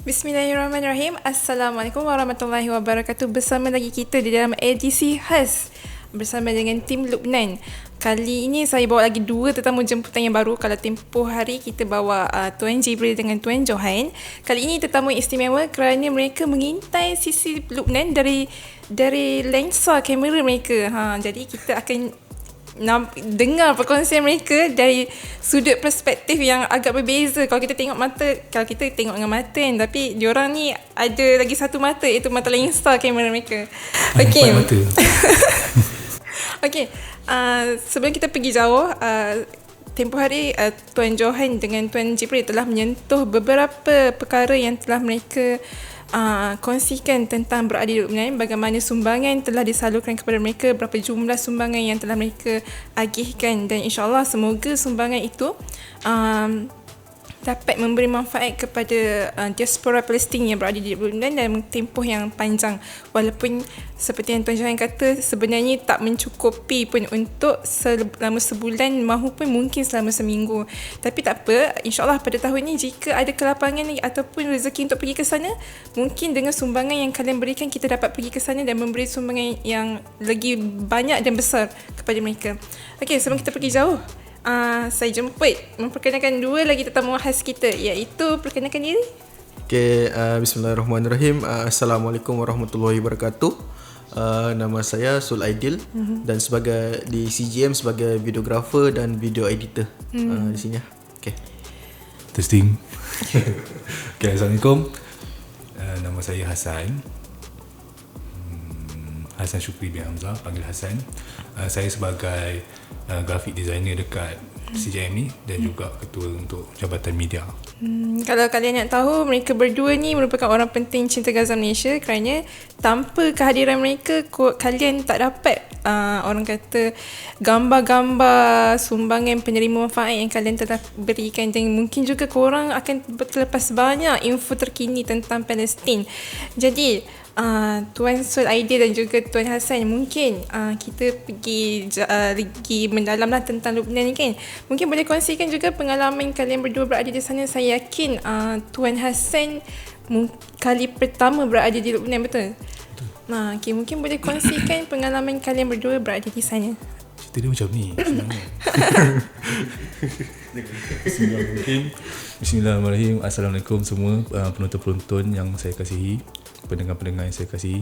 Bismillahirrahmanirrahim. Assalamualaikum warahmatullahi wabarakatuh. Bersama lagi kita di dalam edisi khas bersama dengan tim Lubnan. Kali ini saya bawa lagi dua tetamu jemputan yang baru. Kalau tempoh hari kita bawa Tuan Jibril dengan Tuan Johan. Kali ini tetamu istimewa kerana mereka mengintai sisi Lubnan dari lensa kamera mereka. Jadi kita akan dengar perkongsian mereka dari sudut perspektif yang agak berbeza. Kalau kita tengok dengan mata kan, tapi diorang ni ada lagi satu mata, iaitu mata lensa kamera mereka. Okey. Okey, sebelum kita pergi jauh, tempoh hari Tuan Johan dengan Tuan Jibril telah menyentuh beberapa perkara yang telah mereka kongsikan tentang berada di Lubnan, bagaimana sumbangan telah disalurkan kepada mereka, berapa jumlah sumbangan yang telah mereka agihkan, dan insyaAllah semoga sumbangan itu dapat memberi manfaat kepada diaspora Palestin yang berada di Lubnan dalam tempoh yang panjang. Walaupun seperti yang Tuan Johan kata, sebenarnya tak mencukupi pun untuk selama sebulan, mahupun mungkin selama seminggu. Tapi tak apa, insyaAllah pada tahun ini jika ada kelapangan ataupun rezeki untuk pergi ke sana, mungkin dengan sumbangan yang kalian berikan, kita dapat pergi ke sana dan memberi sumbangan yang lagi banyak dan besar kepada mereka. Okey, sebelum kita pergi jauh, saya jemput memperkenalkan dua lagi tetamu khas kita, iaitu perkenalkan diri. Okay, bismillahirrahmanirrahim. Assalamualaikum warahmatullahi wabarakatuh. Nama saya Sul Aidil dan sebagai di CGM sebagai videographer dan video editor di sini. Okay. Testing. Okay, Assalamualaikum. Nama saya Hassan. Hassan Syukri bin Hamzah, panggil Hassan. Saya sebagai graphic designer dekat CJM ni dan juga ketua untuk Jabatan Media. Kalau kalian nak tahu, mereka berdua ni merupakan orang penting Cinta Gaza Malaysia, kerana tanpa kehadiran mereka, kalian tak dapat orang kata gambar-gambar sumbangan penerima manfaat yang kalian telah berikan, dan mungkin juga korang akan terlepas banyak info terkini tentang Palestin. Jadi Tuan Sul Aidil dan juga Tuan Hassan, mungkin kita pergi mendalamlah tentang Lubnan ni kan. Mungkin boleh kongsikan juga pengalaman kalian berdua berada di sana. Saya yakin Tuan Hassan kali pertama berada di Lubnan, betul? Okay, mungkin boleh kongsikan pengalaman kalian berdua berada di sana. Cerita dia macam ni sebenarnya. Bismillahirrahmanirrahim. Assalamualaikum semua penonton-penonton yang saya kasihi, pendengar-pendengar yang saya kasihi.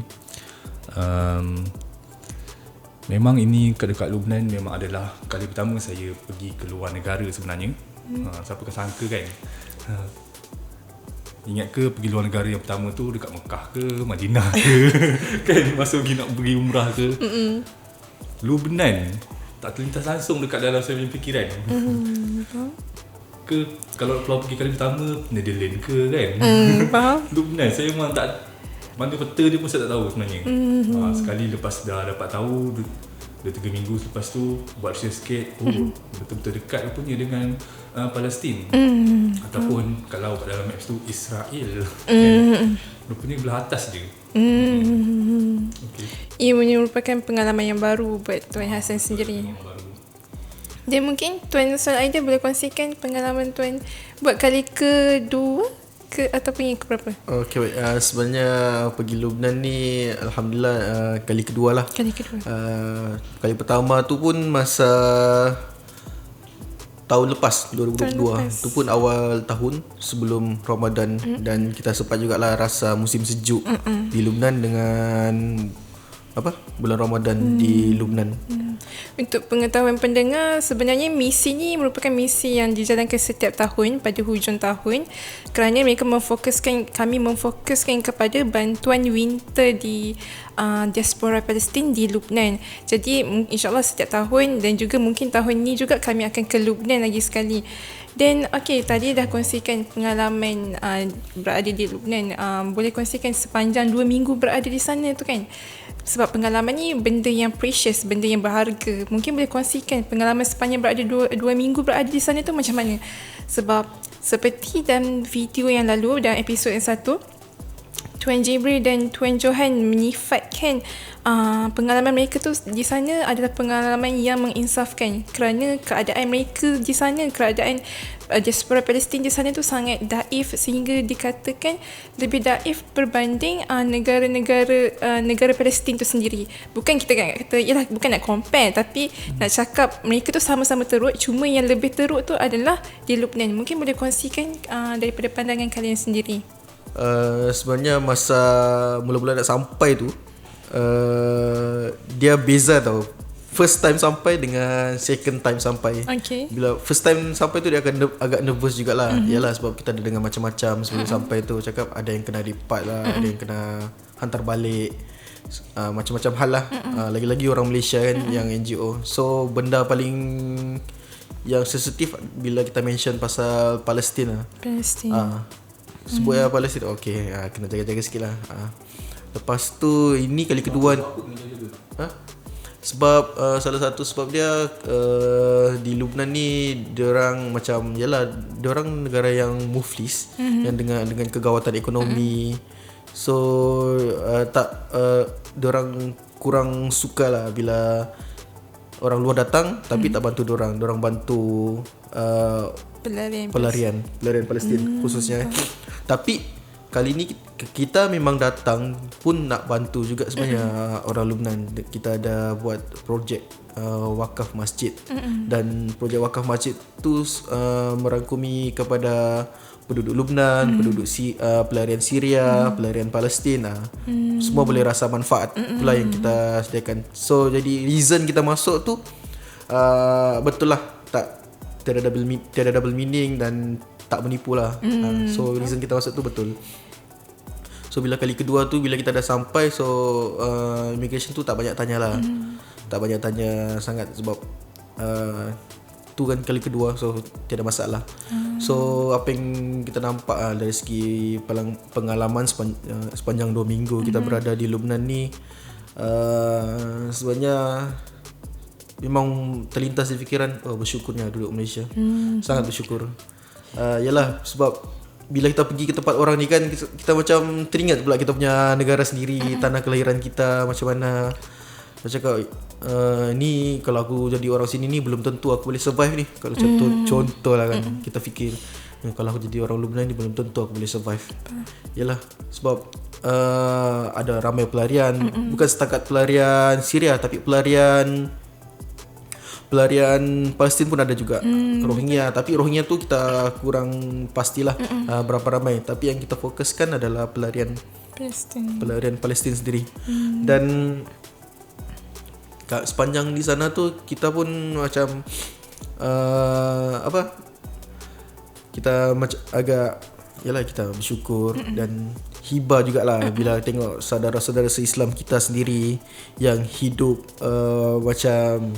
Memang ini dekat Lubnan memang adalah kali pertama saya pergi ke luar negara sebenarnya. Siapa kan sangka kan. Ingat ke pergi luar negara yang pertama tu dekat Mekah ke Madinah ke kan, masa nak pergi umrah ke. Lubnan tak terlintas langsung dekat dalam saya punya fikiran. Ke kalau keluar pergi kali pertama Netherlands ke kan. Faham? Lubnan saya memang tak, mana peta dia pun saya tak tahu sebenarnya. Sekali lepas dah dapat tahu 2-3 minggu lepas tu buat research sikit, betul-betul dekat rupanya dengan Palestin. Ataupun kalau kat dalam maps tu Israel. Rupanya belah atas je. Okay. Ia merupakan pengalaman yang baru buat Tuan Hassan sendiri. Dan mungkin Tuan Sul Aidil boleh kongsikan pengalaman Tuan buat kali kedua ataupun yang keberapa? Okay, baik. Sebenarnya pergi Lubnan ni alhamdulillah kali kedua lah. Kali kedua. Kali pertama tu pun masa tahun lepas 2022. Tu pun awal tahun sebelum Ramadan, dan kita sempat jugalah rasa musim sejuk di Lubnan dengan bulan Ramadan di Lubnan. Untuk pengetahuan pendengar, sebenarnya misi ni merupakan misi yang dijalankan setiap tahun pada hujung tahun, kerana mereka kami memfokuskan kepada bantuan winter di diaspora Palestin di Lubnan. Jadi insyaAllah setiap tahun, dan juga mungkin tahun ni juga kami akan ke Lubnan lagi sekali. Dan tadi dah kongsikan pengalaman berada di Lubnan. Boleh kongsikan sepanjang 2 minggu berada di sana tu kan. Sebab pengalaman ni benda yang precious, benda yang berharga. Mungkin boleh kongsikan pengalaman sepanjang berada 2 minggu berada di sana tu macam mana. Sebab seperti dalam video yang lalu, dalam episod yang 1, Tuan Jibril dan Tuan Johan menyifatkan pengalaman mereka tu di sana adalah pengalaman yang menginsafkan, kerana keadaan mereka di sana, keadaan diaspora Palestin di sana tu sangat daif, sehingga dikatakan lebih daif berbanding negara Palestin tu sendiri. Bukan kita kata yalah, bukan nak compare, tapi nak cakap mereka tu sama-sama teruk, cuma yang lebih teruk tu adalah di Lebanon. Mungkin boleh kongsikan daripada pandangan kalian sendiri. Sebenarnya masa mula-mula nak sampai tu, dia beza tau. First time sampai dengan second time sampai. Okay. Bila first time sampai tu dia akan agak nervous jugalah. Yalah, sebab kita ada dengar macam-macam sebelum sampai tu. Cakap ada yang kena report lah, ada yang kena hantar balik, macam-macam hal lah. Lagi-lagi orang Malaysia kan, yang NGO. So benda paling yang sensitif bila kita mention pasal Palestin lah. Palestin. Sebut Palestin, okay, kena jaga-jaga sikit lah. Lepas tu ini kali kedua. Sebab salah satu sebab dia di Lebanon ni diorang macam, yalah, diorang negara yang muflis, yang dengan kegawatan ekonomi. So diorang kurang suka lah bila orang luar datang tapi tak bantu diorang bantu pelarian Palestin khususnya. Tapi kali ni kita memang datang pun nak bantu juga sebenarnya orang Lebanon. Kita ada buat projek wakaf masjid, dan projek wakaf masjid tu merangkumi kepada penduduk Lebanon, penduduk pelarian Syria, pelarian Palestin. Semua boleh rasa manfaat itulah yang kita sediakan. So jadi reason kita masuk tu betul lah, tiada double meaning dan tak menipu lah. So reason kita masuk tu betul. So bila kali kedua tu, bila kita dah sampai, so immigration tu tak banyak tanya lah. Tak banyak tanya sangat sebab tu kan kali kedua, so tiada masalah. So apa yang kita nampak dari segi pengalaman sepanjang 2 minggu kita berada di Lebanon ni, sebenarnya memang terlintas di fikiran, bersyukurnya duduk Malaysia. Sangat bersyukur. Yalah, sebab bila kita pergi ke tempat orang ni kan, kita macam teringat pula kita punya negara sendiri, tanah kelahiran kita macam mana. Macam cakap, ni kalau aku jadi orang sini ni belum tentu aku boleh survive ni. Kalau contoh lah kan, kita fikir kalau aku jadi orang Lebanon ni belum tentu aku boleh survive. Yalah, sebab ada ramai pelarian, bukan setakat pelarian Syria, tapi pelarian Palestin pun ada juga. Rohingya, tapi Rohingya tu kita kurang pastilah berapa ramai. Tapi yang kita fokuskan adalah pelarian Palestin sendiri. Dan sepanjang di sana tu kita pun macam kita macam agak, yalah, kita bersyukur dan hibah jugalah bila tengok saudara-saudara se-Islam kita sendiri yang hidup macam,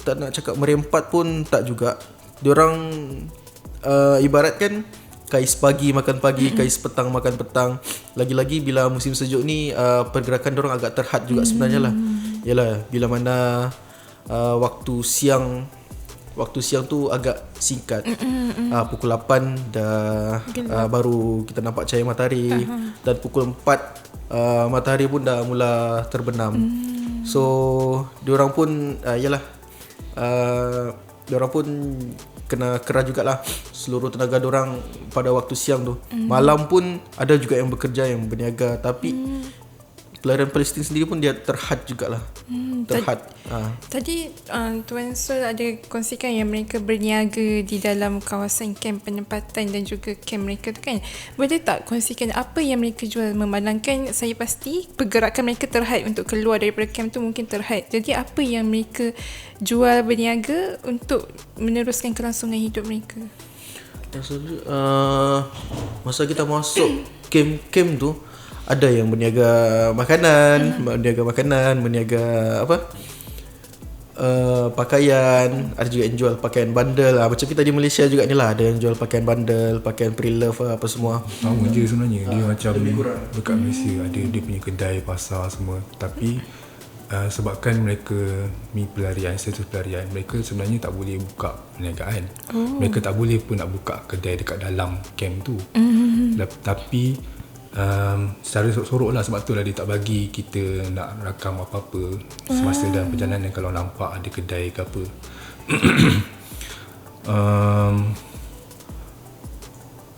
tak nak cakap merempat pun tak juga. Diorang ibaratkan kais pagi makan pagi, kais petang makan petang. Lagi-lagi bila musim sejuk ni, pergerakan diorang agak terhad juga sebenarnya lah. Yalah, bila mana waktu siang tu agak singkat. Pukul 8 dah baru kita nampak cahaya matahari, dan pukul 4 matahari pun dah mula terbenam. So diorang pun yalah, diorang pun kena kerah jugalah seluruh tenaga diorang pada waktu siang tu. Malam pun ada juga yang bekerja, yang berniaga. Tapi pelarian Palestin sendiri pun dia terhad jugalah. Terhad. Tadi Tuan Sul ada kongsikan yang mereka berniaga di dalam kawasan kamp penempatan dan juga kamp mereka tu kan. Boleh tak kongsikan apa yang mereka jual? Memandangkan saya pasti pergerakan mereka terhad untuk keluar daripada kamp tu mungkin terhad. Jadi apa yang mereka jual berniaga untuk meneruskan kelangsungan hidup mereka? Masa kita masuk kamp tu, ada yang berniaga makanan, berniaga pakaian, ada juga yang jual pakaian bundle. Macam kita di Malaysia juga ni lah, ada yang jual pakaian bundle, pakaian pre-love apa semua. Sama je sebenarnya. Dia macam dekat Malaysia ada dia punya kedai, pasar semua. Tapi sebabkan mereka status pelarian, mereka sebenarnya tak boleh buka perniagaan. Mereka tak boleh pun nak buka kedai dekat dalam camp tu. Tapi secara sorok lah, sebab tu lah dia tak bagi kita nak rakam apa-apa semasa dalam perjalanan kalau nampak ada kedai ke apa.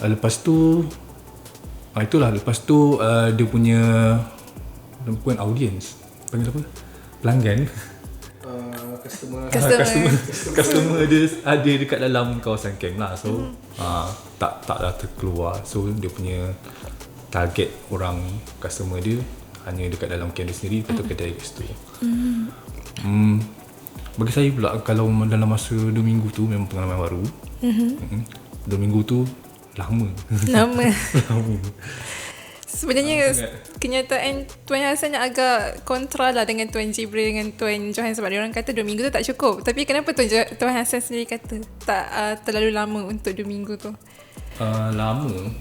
Lepas tu itulah, lepas tu dia punya bukan audience, panggil apa, pelanggan, customer dia ada dekat dalam kawasan camp lah. So taklah terkeluar. So dia punya target orang customer dia hanya dekat dalam camp dia sendiri, lepas tu kedai kat situ. Bagi saya pula, kalau dalam masa 2 minggu tu memang pengalaman baru. 2 minggu tu lama. Lama. Sebenarnya kenyataan Tuan Hassan agak kontra lah dengan Tuan Jibril dengan Tuan Johan, sebab dia orang kata 2 minggu tu tak cukup. Tapi kenapa Tuan Hassan sendiri kata tak terlalu lama untuk 2 minggu tu? Lama.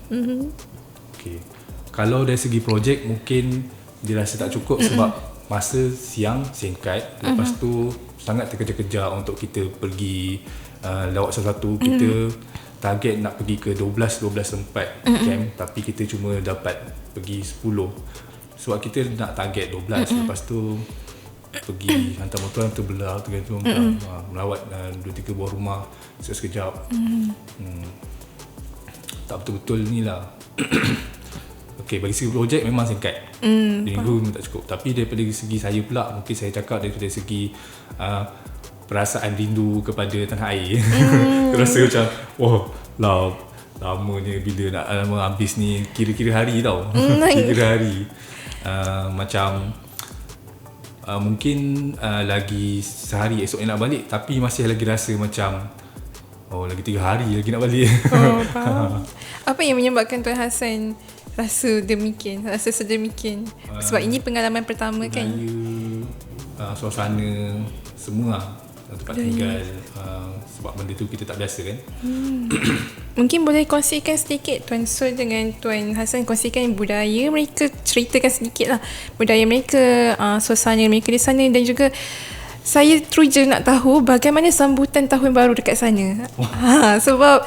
Okay. Kalau dari segi projek mungkin dia rasa tak cukup sebab masa siang singkat. Lepas tu sangat terkejar-kejar untuk kita pergi lawat sesuatu. Kita target nak pergi ke 12 tempat camp, tapi kita cuma dapat pergi 10 sebab kita nak target 12. Lepas tu pergi hantar motor, terbelah, melawat 2-3 buah rumah sekejap. Tak betul-betul ni lah. Okay, bagi segi projek memang singkat, 2 minggu memang tak cukup. Tapi daripada segi saya pula, mungkin saya cakap daripada segi perasaan rindu kepada tanah air. Rasa macam lamanya bila nak habis ni, kira-kira hari tau. Kira-kira hari. Macam mungkin lagi sehari esok nak balik, tapi masih lagi rasa macam lagi 3 hari lagi nak balik. Faham. Apa yang menyebabkan Tuan Hassan rasa sedemikian? Sebab ini pengalaman pertama kan? Suasana semua tempat tinggal, sebab benda tu kita tak biasa kan. Mungkin boleh kongsikan sedikit Tuan Sul dengan Tuan Hassan, kongsikan budaya mereka, ceritakan sedikit lah budaya mereka, suasana mereka di sana, dan juga saya teruja nak tahu bagaimana sambutan tahun baru dekat sana. Sebab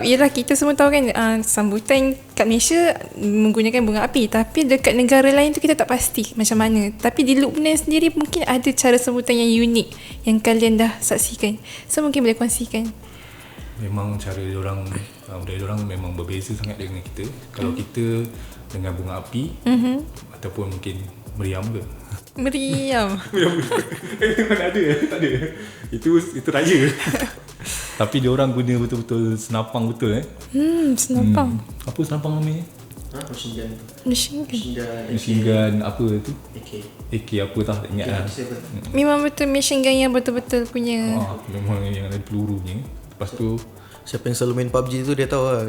ialah kita semua tahu kan, sambutan kat Malaysia menggunakan bunga api, tapi dekat negara lain tu kita tak pasti macam mana. Tapi di Lubnan sendiri mungkin ada cara sambutan yang unik yang kalian dah saksikan. So mungkin boleh kongsikan. Memang cara diorang, budaya diorang memang berbeza sangat dengan kita. Kalau kita dengan bunga api, ataupun mungkin meriam ke? Meriam. Mana ada? Tak ada. Itu raya. Tapi dia orang guna betul-betul senapang betul Senapang. Apa senapang namanya? Machine gun apa tu? AK apa tak ingat lah. Memang betul machine gun yang betul-betul punya. Memang yang ada pelurunya. Lepas tu siapa yang selalu main PUBG tu dia tahu lah,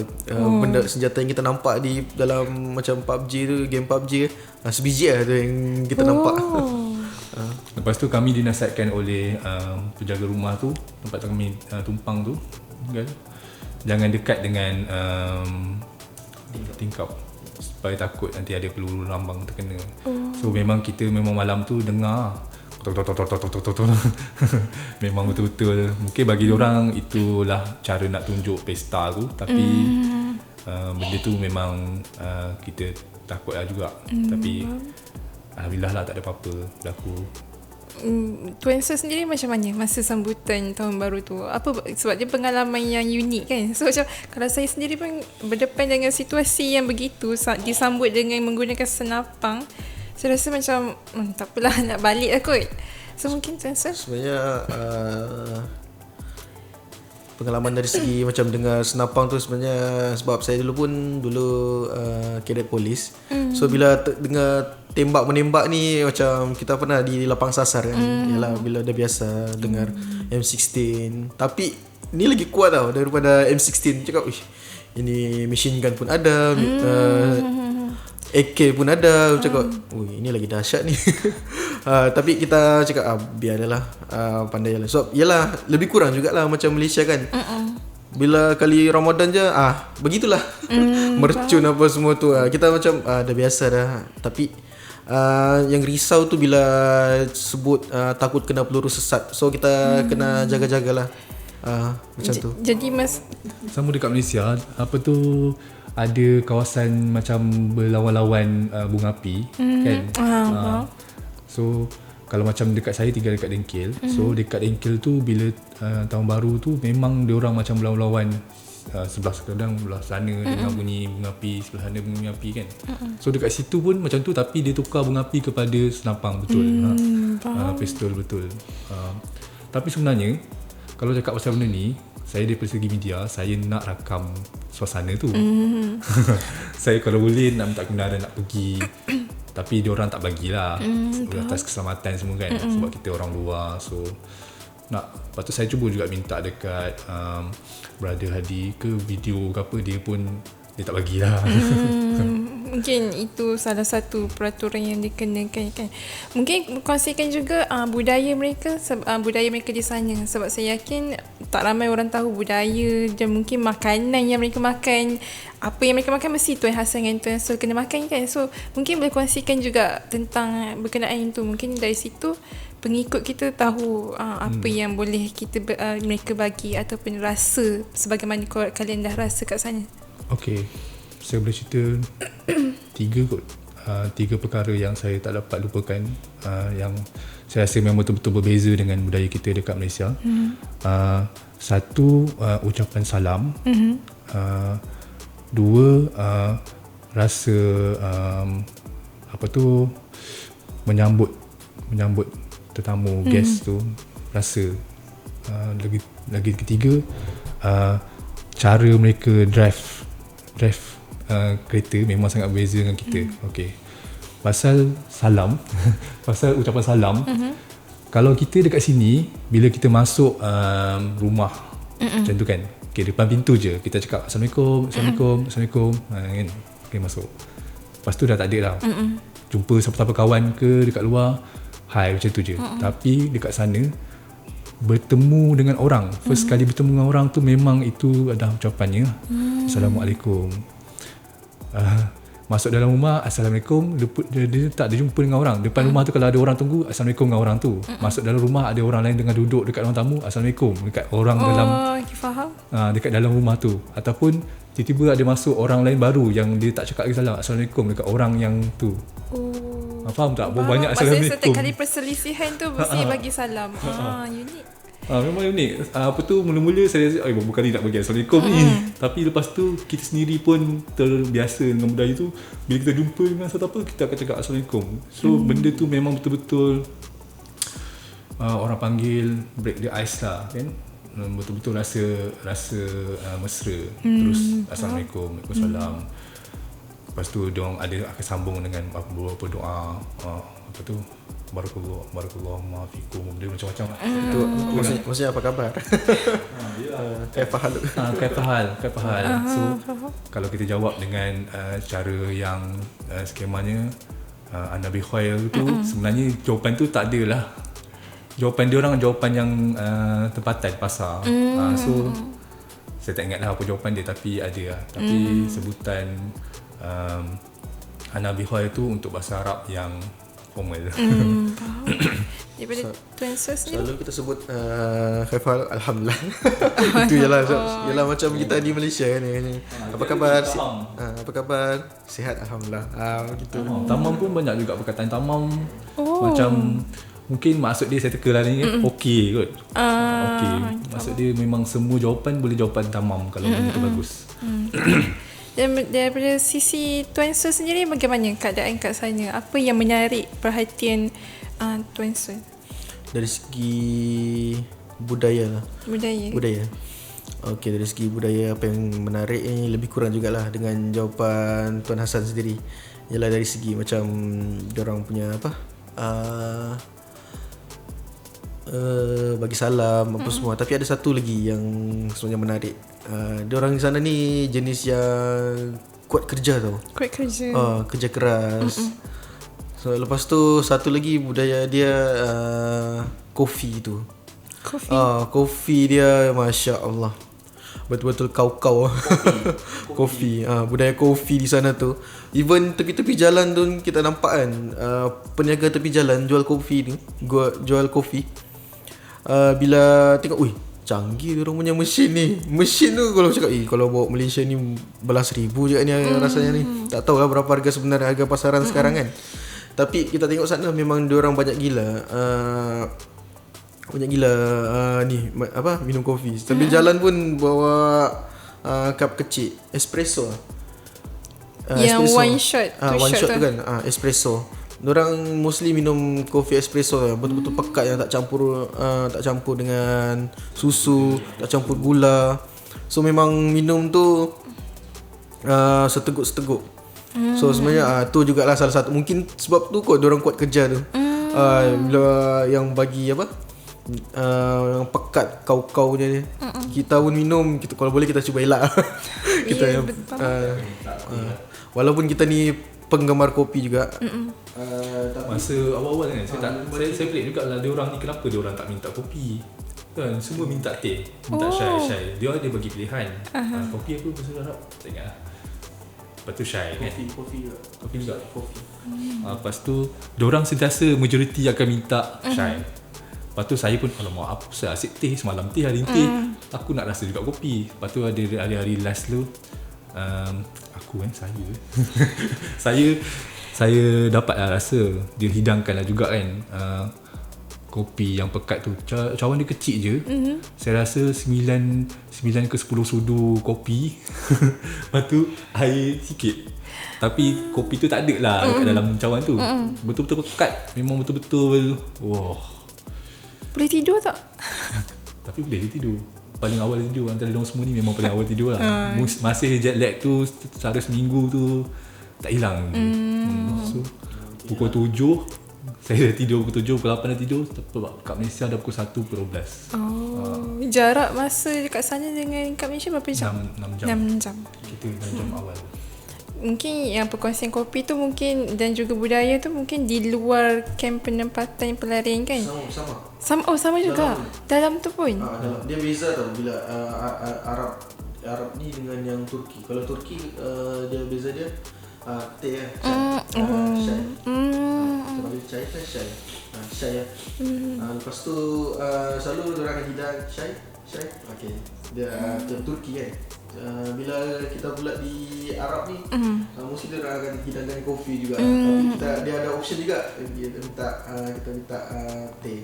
benda senjata yang kita nampak di dalam macam PUBG tu, game PUBG sebiji lah tu yang kita nampak. Lepas tu kami dinasihatkan oleh penjaga rumah tu, tempat kami tumpang tu kan, jangan dekat dengan tingkap supaya takut nanti ada peluru lambang terkena. So memang kita malam tu dengar memang betul-betul, mungkin bagi orang itulah cara nak tunjuk pesta tu, tapi benda tu memang kita takut lah juga. Tapi alhamdulillah lah tak ada apa-apa berlaku. Tuan Sir sendiri macam mana masa sambutan tahun baru tu? Sebab dia pengalaman yang unik kan. So macam kalau saya sendiri pun berdepan dengan situasi yang begitu, disambut dengan menggunakan senapang, saya rasa macam tak apalah, nak balik lah kot. So mungkin Tuan Sir sebenarnya pengalaman dari segi macam dengar senapang tu sebenarnya sebab saya dulu kadet polis. So bila dengar tembak-menembak ni macam kita pernah di lapang sasar kan. Yalah, bila dah biasa dengar M16, tapi ni lagi kuat tau daripada M16. Cakap ini machine gun pun ada, AK pun ada. Cakap ini lagi dahsyat ni. Tapi kita cakap biarlah, pandai lah. So yalah, lebih kurang jugalah macam Malaysia kan. Bila kali Ramadan je begitulah. Mercun apa semua tu, kita macam dah biasa dah. Tapi yang risau tu bila sebut takut kena peluru sesat. So kita kena jaga-jagalah macam tu. Jadi mas sama dekat Malaysia, apa tu, ada kawasan macam berlawan-lawan bunga api kan. So kalau macam dekat saya tinggal dekat Dengkil. So dekat Dengkil tu bila tahun baru tu memang diorang macam berlawan-lawan, sebelah kadang belah sana dengan bunyi bunga api, sebelah sana bunyi bunga api kan. So dekat situ pun macam tu, tapi dia tukar bunga api kepada senampang betul. Pistol betul. Tapi sebenarnya kalau cakap pasal benda ni, saya dari segi media, saya nak rakam suasana tu. Saya kalau boleh nak minta kebenaran nak pergi, tapi diorang tak bagilah atas keselamatan semua kan. Sebab kita orang luar. So patut saya cuba juga minta dekat Brother Hadi ke video ke apa, dia pun dia tak bagilah. Mungkin itu salah satu peraturan yang dikenakan kan. Mungkin kongsikan juga budaya mereka di sana, sebab saya yakin tak ramai orang tahu budaya dan mungkin makanan yang mereka makan. Apa yang mereka makan mesti Tuan Hassan dan Tuan Sul kena makan kan. So mungkin boleh kongsikan juga tentang berkenaan itu. Mungkin dari situ pengikut kita tahu apa yang boleh mereka bagi ataupun rasa sebagaimana kalian dah rasa kat sana. Okay, saya boleh cerita 3 perkara yang saya tak dapat lupakan, yang saya rasa memang betul-betul berbeza dengan budaya kita dekat Malaysia. Satu, ucapan salam. 2, rasa menyambut tetamu, guest tu, rasa. Lagi ketiga, cara mereka drive kereta memang sangat berbeza dengan kita. Okay. Pasal salam pasal ucapan salam, kalau kita dekat sini, bila kita masuk rumah macam tu kan, okay, depan pintu je kita cakap Assalamualaikum, Assalamualaikum kan, okay, masuk. Lepas tu dah tak ada dah. Jumpa siapa-siapa kawan ke dekat luar, hai, macam tu je. Tapi dekat sana bertemu dengan orang, first kali bertemu dengan orang tu memang itu ada ucapannya. Assalamualaikum. Masuk dalam rumah, Assalamualaikum. Dia tak ada jumpa dengan orang. Depan rumah tu kalau ada orang tunggu, Assalamualaikum dengan orang tu. Masuk dalam rumah, ada orang lain tengah duduk dekat ruang tamu, Assalamualaikum dekat orang dalam. Faham. Dekat dalam rumah tu. Ataupun tiba-tiba ada masuk orang lain baru yang dia tak cakap lagi salam, Assalamualaikum dekat orang yang tu. Faham tak? Banyak Assalamualaikum. Maksudnya setiap kali perselisihan tu mesti bagi salam. Unik. Memang unik. Apa tu, mula-mula saya rasa bukan dia nak bagi Assalamualaikum ni. Tapi lepas tu kita sendiri pun terbiasa dengan budaya tu. Bila kita jumpa dengan sesiapa, kita akan cakap Assalamualaikum. So benda tu memang betul-betul orang panggil break the ice lah kan. Betul-betul rasa mesra. Terus Assalamualaikum, Waalaikumsalam. Lepas tu diorang akan sambung dengan beberapa doa, apa tu, Barakallah maafikum, dia macam-macam. Itu maksudnya apa khabar? Kaifahal. So kalau kita jawab dengan cara yang skemanya Nabi Khair tu, sebenarnya jawapan tu tak ada lah. Jawapan dia orang jawapan yang tempatan pasar. So saya tak ingat lah apa jawapan dia, tapi ada lah. Tapi sebutan Nabi Khair tu untuk bahasa Arab yang formal. Daripada Tuan Sus ni selalu kita sebut Khaifal, Alhamdulillah. Itu ialah macam kita di Malaysia kan. Apa khabar? Apa khabar? Sihat, Alhamdulillah. Gitu. Tamam pun banyak juga perkataan tamam. Macam mungkin maksud dia saya teka lah ni, okey kot. Okey. Maksud dia memang semua jawapan boleh jawapan tamam kalau benda tu bagus. Dan daripada sisi Tuan Sul sendiri, bagaimana keadaan kat sana? Apa yang menarik perhatian Tuan Sul? Dari segi budaya lah. Budaya. Okey, dari segi budaya apa yang menarik ni lebih kurang jugalah dengan jawapan Tuan Hassan sendiri. Ialah dari segi macam diorang punya bagi salam apa semua. Tapi ada satu lagi yang sebenarnya menarik. Diorang di sana ni jenis yang kuat kerja tau. Kerja keras. So lepas tu satu lagi budaya dia kopi tu. Kopi dia Masya Allah, betul-betul kau kopi. Budaya kopi di sana tu. Even tepi-tepi jalan tu kita nampak kan, peniaga tepi jalan jual kopi ni, jual kopi. Bila tengok, canggih diorang punya mesin ni. Mesin tu kalau cakap kalau bawa Malaysia ni belas ribu je ni rasanya ni. Tak tahu lah berapa harga sebenarnya, harga pasaran sekarang kan. Tapi kita tengok sana memang diorang banyak gila ni minum kopi. Sambil jalan pun bawa cup kecil espresso. Yang espresso. one shot One shot tu kan espresso. Diorang mostly minum kopi espresso betul-betul pekat yang tak campur dengan susu, tak campur gula. So memang minum tu seteguk-seteguk. So sebenarnya tu jugalah salah satu, mungkin sebab tu kot diorang kuat kerja tu. Bila yang bagi yang pekat kau-kau je ni. Kita pun minum, kalau boleh kita cuba elak. Kita walaupun kita ni penggemar kopi juga. Masa awal-awal kan saya pelik juga lah dia orang ni, kenapa dia orang tak minta kopi kan, semua minta teh, minta syai. Dia ada bagi pilihan. Kopi apa bahasa Arab tak ingat lah. Lepas tu syai kan, kopi juga. Lepas tu dia orang sentiasa majoriti akan minta syai. Lepas tu saya pun alamak, apa saya asyik teh, semalam teh, hari ni teh, aku nak rasa juga kopi. Lepas tu ada hari-hari last tu saya dapat lah rasa dia hidangkan lah juga kan kopi yang pekat tu. Cawan dia kecil je. Saya rasa 9 ke 10 sudu kopi. Lepas tu air sikit. Tapi kopi tu tak ada lah kat dalam cawan tu. Betul-betul pekat. Memang betul-betul Boleh tidur tak? Tapi boleh dia tidur. Paling awal tidur antara diorang semua ni memang paling awal tidur lah. Masih jet lag tu secara seminggu tu tak hilang. So pukul 7 saya dah tidur, pukul 7, pukul 8 dah tidur. Kat Malaysia dah pukul 1, pukul 12. Jarak masa dekat sana dengan kat Malaysia berapa jam? 6 jam. 6 jam. Kita 6 jam awal. Mungkin yang perkongsian kopi tu mungkin dan juga budaya tu mungkin di luar kamp penempatan pelarian kan? Sama juga. Dalam tu pun. Dia beza tau bila Arab ni dengan yang Turki. Kalau Turki dia beza dia teh syai. Kalau chai kan syai. Lepas tu selalu orang akan hidang syai. Okey. Dia Turki kan. Bila kita pula di Arab ni mesti dia akan hidangkan kopi juga. Tapi dia ada option juga. Kita minta teh.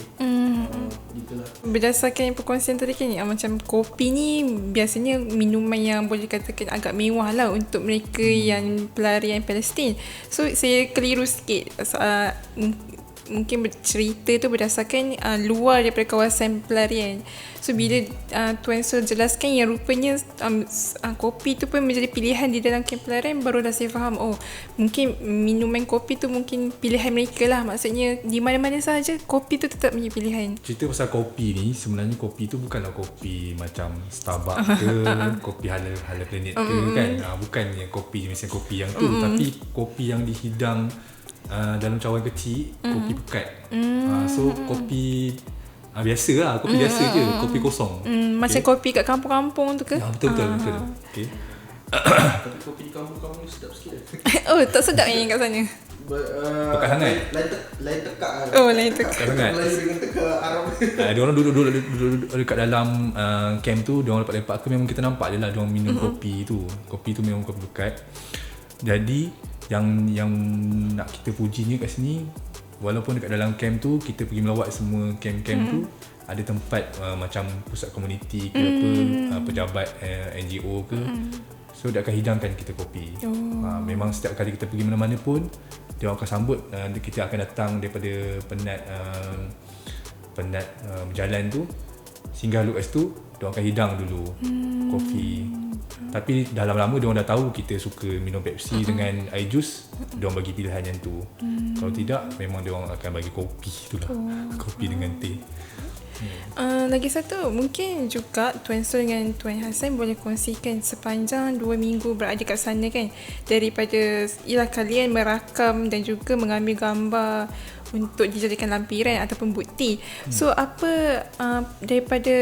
Gitulah. Berdasarkan perkongsian tadi kan macam kopi ni biasanya minuman yang boleh katakan agak mewah lah untuk mereka yang pelarian Palestin. So saya keliru sikit. Mungkin cerita tu berdasarkan luar daripada kawasan pelarian. So bila Tuan Sul jelaskan yang rupanya kopi tu pun menjadi pilihan di dalam kamp pelarian, barulah saya faham mungkin minuman kopi tu mungkin pilihan mereka lah. Maksudnya di mana-mana sahaja kopi tu tetap menjadi pilihan. Cerita pasal kopi ni, sebenarnya kopi tu bukanlah kopi macam Starbucks ke kopi halal planet ke kan. Bukannya kopi macam kopi yang tu, tapi kopi yang dihidang dalam cawan kecil, kopi pekat. So kopi biasa lah, kopi biasa je, kopi kosong. Macam kopi kat kampung-kampung tu ke? Betul. Okay. Tapi kopi di kampung-kampung sedap sikit. Tak sedap yang kat sana. Pekat sangat. Lain tekak. Lain tekak. Pekat sangat. Melayu dengan tekak Arab. Diorang duduk dekat dalam camp tu, diorang lepak-lepak ke, memang kita nampak je lah diorang minum kopi tu. Kopi tu memang kopi pekat. Jadi yang nak kita pujinya kat sini, walaupun dekat dalam camp tu kita pergi melawat semua camp-camp tu, ada tempat macam pusat komuniti ke pejabat NGO ke, so dia akan hidangkan kita kopi. Memang setiap kali kita pergi mana-mana pun dia akan sambut. Kita akan datang daripada penat berjalan tu, singgah dulu kat situ, dia akan hidang dulu kopi. Tapi dah lama-lama dia orang dah tahu kita suka minum Pepsi dengan air jus, dia orang bagi pilihan yang tu. Kalau tidak, memang dia orang akan bagi kopi tu lah. Kopi dengan teh. Lagi satu, mungkin juga Tuan Sul dengan Tuan Hassan boleh kongsikan sepanjang 2 minggu berada kat sana kan, daripada kalian merakam dan juga mengambil gambar untuk dijadikan lampiran ataupun bukti. So apa daripada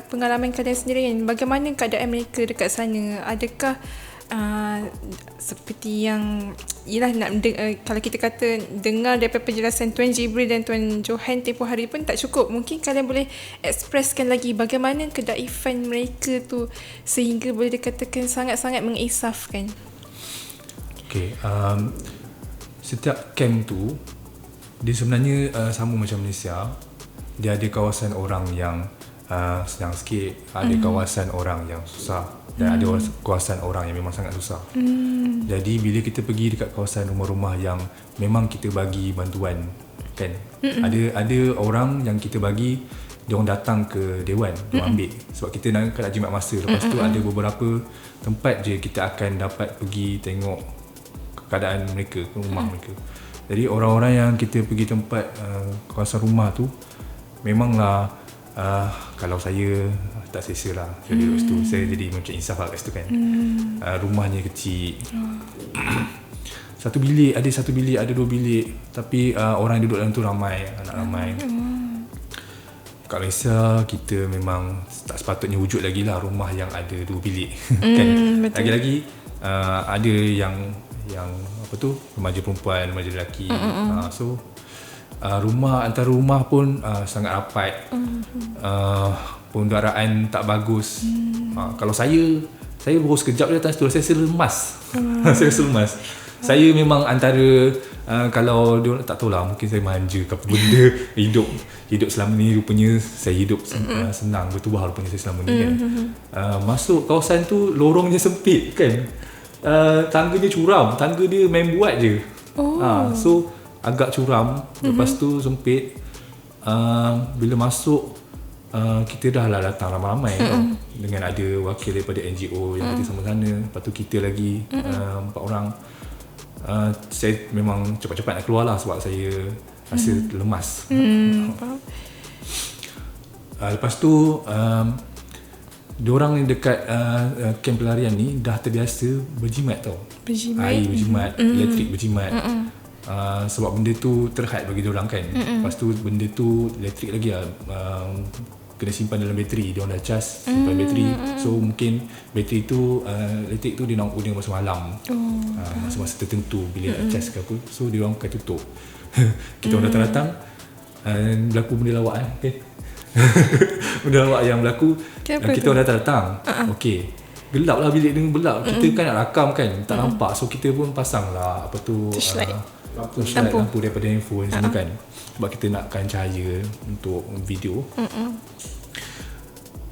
pengalaman kalian sendiri kan, bagaimana keadaan mereka dekat sana? Adakah seperti yang ialah kalau kita kata dengar daripada penjelasan Tuan Jibril dan Tuan Johan tempoh hari pun tak cukup. Mungkin kalian boleh ekspreskan lagi bagaimana kedaifan mereka tu sehingga boleh dikatakan sangat-sangat mengisafkan. Okay, setiap camp tu dia sebenarnya sama macam Malaysia. Dia ada kawasan orang yang senang sikit, ada kawasan orang yang susah, dan ada kawasan orang yang memang sangat susah. Jadi bila kita pergi dekat kawasan rumah-rumah yang memang kita bagi bantuan kan, ada orang yang kita bagi, diorang datang ke dewan, diorang ambil sebab kita nak jimat masa. Lepas tu ada beberapa tempat je kita akan dapat pergi tengok keadaan mereka, rumah mereka. Jadi orang-orang yang kita pergi tempat kawasan rumah tu, memanglah kalau saya tak selesa lah. Jadi lepas tu saya jadi macam insaf lah kat situ kan. Rumahnya kecil, satu bilik, ada 2 bilik, tapi orang yang duduk dalam tu ramai, anak ramai. Kat Malaysia kita memang tak sepatutnya wujud lagi lah rumah yang ada 2 bilik kan. Lagi-lagi ada yang apa tu, remaja perempuan, remaja lelaki. So antara rumah pun sangat rapat. Pendaraan tak bagus. Kalau saya baru sekejap je atas tu, saya rasa lemas. Saya rasa lemas. Saya memang antara kalau dia tak tahulah, mungkin saya manja ke apa benda, hidup selama ni rupanya saya hidup senang, bertuah rupanya saya selama ni kan. Masuk kawasan tu lorongnya sempit kan. Tangganya curam, tangga dia main buat je. So agak curam, lepas tu sempit. Bila masuk kita dah lah datang ramai-ramai dengan ada wakil daripada NGO yang kita sama sana. Lepas tu kita lagi 4 orang. Saya memang cepat-cepat nak keluar lah sebab saya rasa lemas. Lepas tu diorang yang dekat kamp pelarian ni dah terbiasa berjimat tau. Air berjimat, elektrik berjimat. Sebab benda tu terhad bagi diorang kan. Lepas tu benda tu elektrik lagi lah, kena simpan dalam bateri. Diorang dah cas, simpan bateri. So mungkin bateri tu elektrik tu dia nak guna masa malam, masa-masa tertentu bila nak cas ke apa. So diorang akan tutup. Kita orang datang-datang, berlaku benda lawak kan. Benda lawak yang berlaku, kita orang datang-datang. Okay, gelap lah bilik dengan gelap. Kita kan nak rakam kan, tak nampak. So kita pun pasang lah apa tu, lampu daripada handphone semua kan, sebab kita nakkan cahaya untuk video.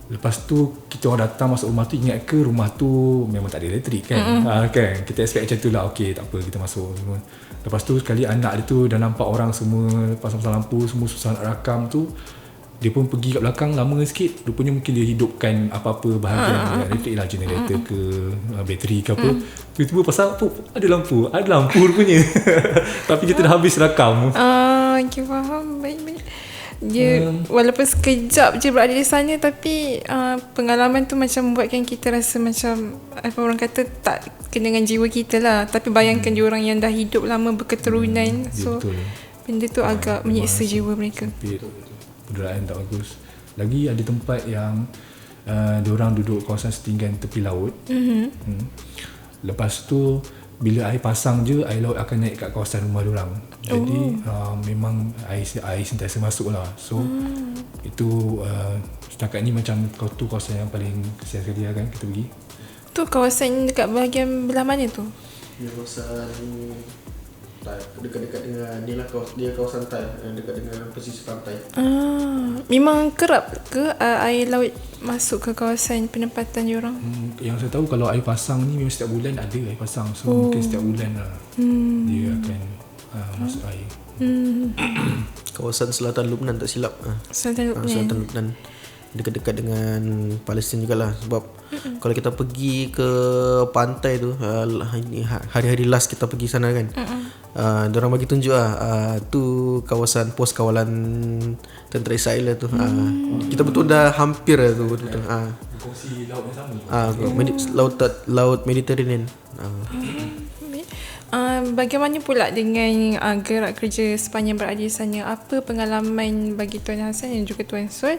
Lepas tu kita orang datang masuk rumah tu, ingat ke rumah tu memang tak ada elektrik kan. Kan kita expect macam tu lah. Okay, tak apa, kita masuk semua. Lepas tu sekali anak dia tu dah nampak orang semua pasang-pasang lampu, semua susah nak rakam tu, dia pun pergi kat belakang lama sikit. Rupanya mungkin dia hidupkan apa-apa bahagian elektrik lah, generator ke bateri ke apa. Tiba-tiba pasang ada lampu rupanya. Tapi kita dah habis rakam. Okay, faham. Baik-baik. Dia walaupun sekejap je berada di sana, tapi pengalaman tu macam membuatkan kita rasa macam apa orang kata tak kena dengan jiwa kita lah. Tapi bayangkan diorang yang dah hidup lama berketurunan. So betul. Benda tu agak menyiksa jiwa mereka. Pendaraan tak bagus. Lagi ada tempat yang diorang duduk kawasan setinggan tepi laut. Lepas tu bila air pasang je, air laut akan naik kat kawasan rumah diorang. Jadi memang air sentiasa masuk lah. So itu setakat ni macam tu kawasan yang paling kesian sekali lah kan kita pergi. Tu kawasan dekat bahagian belah mana tu? Dia kawasan dekat-dekat dengan ni lah, dia kawasan Thai, dekat dengan pesisir pantai. Memang kerap ke air laut masuk ke kawasan penempatan diorang? Yang saya tahu kalau air pasang ni memang setiap bulan ada air pasang. So mungkin setiap bulan lah dia akan masuk air. Kawasan selatan Lubnan tak silap. Selatan Lubnan dekat-dekat dengan Palestin jugalah. Sebab kalau kita pergi ke pantai tu, hari-hari last kita pergi sana kan, diorang bagi tunjuk tu kawasan pos kawalan tentera Israel tu. Kita betul dah hampir tu betul. Kongsi laut yang sama. Laut Mediterranean. Bagaimana pula dengan gerak kerja sepanjang berada di sana? Apa pengalaman bagi Tuan Hassan dan juga Tuan Sul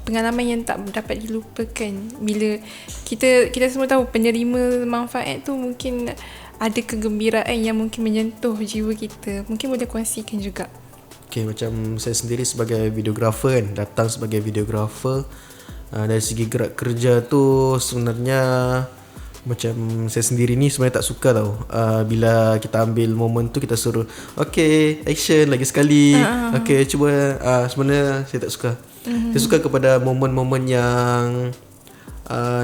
pengalaman yang tak dapat dilupakan. Bila kita semua tahu penerima manfaat tu mungkin ada kegembiraan yang mungkin menyentuh jiwa kita. Mungkin boleh kongsikan juga. Okay, macam saya sendiri sebagai videographer kan, datang sebagai videographer, dari segi gerak kerja tu sebenarnya macam saya sendiri ni sebenarnya tak suka tau. Bila kita ambil momen tu kita suruh okay, action lagi sekali. Okay, cuba. Sebenarnya saya tak suka. Saya suka kepada momen-momen yang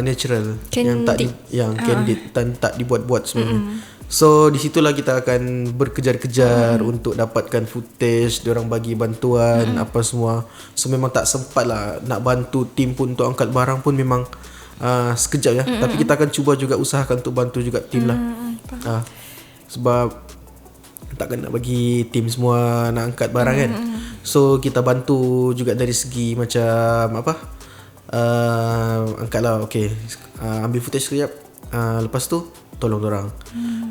natural, Candid. yang candid dan tak dibuat-buat sebenarnya. So di situlah kita akan berkejar-kejar untuk dapatkan footage, diorang bagi bantuan apa semua. So memang tak sempat lah nak bantu tim pun untuk angkat barang pun memang sekejap ya. Tapi kita akan cuba juga usahakan untuk bantu juga tim lah. Sebab takkan nak bagi tim semua nak angkat barang kan. So kita bantu juga dari segi macam apa, angkat lah, okay, ambil footage sekejap, lepas tu tolong dorang.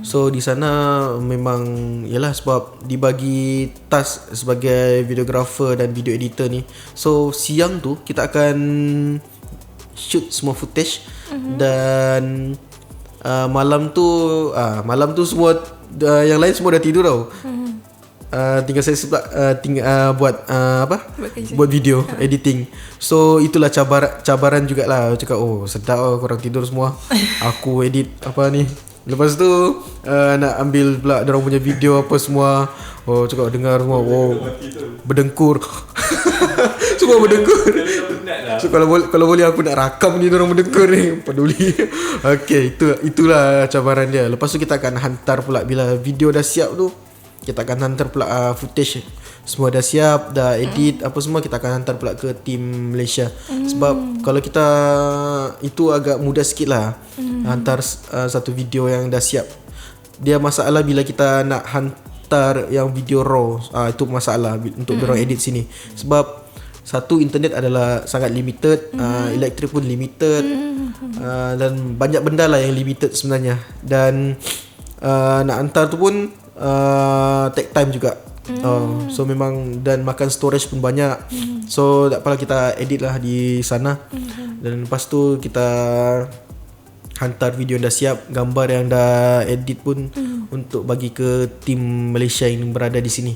So di sana memang yalah, sebab dibagi task sebagai videographer dan video editor ni. So siang tu kita akan shoot semua footage dan malam tu semua yang lain semua dah tidur tau. Tinggal saya buat video editing. So itulah cabaran jugalah. Cakap sedap lah korang tidur semua. Aku edit apa ni. Lepas tu nak ambil pula dorang punya video apa semua. Cakap dengar semua berdengkur. Semua berdengkur. So kalau boleh aku nak rakam ni dorang berdengkur ni, peduli. Okay, itulah cabaran dia. Lepas tu kita akan hantar pula bila video dah siap tu. Kita akan hantar pula footage semua dah siap, dah edit apa semua, kita akan hantar pula ke tim Malaysia. Sebab kalau kita itu agak mudah sikit lah hantar satu video yang dah siap. Dia masalah bila kita nak hantar yang video raw, itu masalah untuk dorang edit sini. Sebab satu, internet adalah sangat limited, elektrik pun limited, dan banyak benda lah yang limited sebenarnya. Dan nak hantar tu pun take time juga. So memang, dan makan storage pun banyak. So tak apalah, kita edit lah di sana. Dan lepas tu kita hantar video yang dah siap, gambar yang dah edit pun untuk bagi ke tim Malaysia yang berada di sini.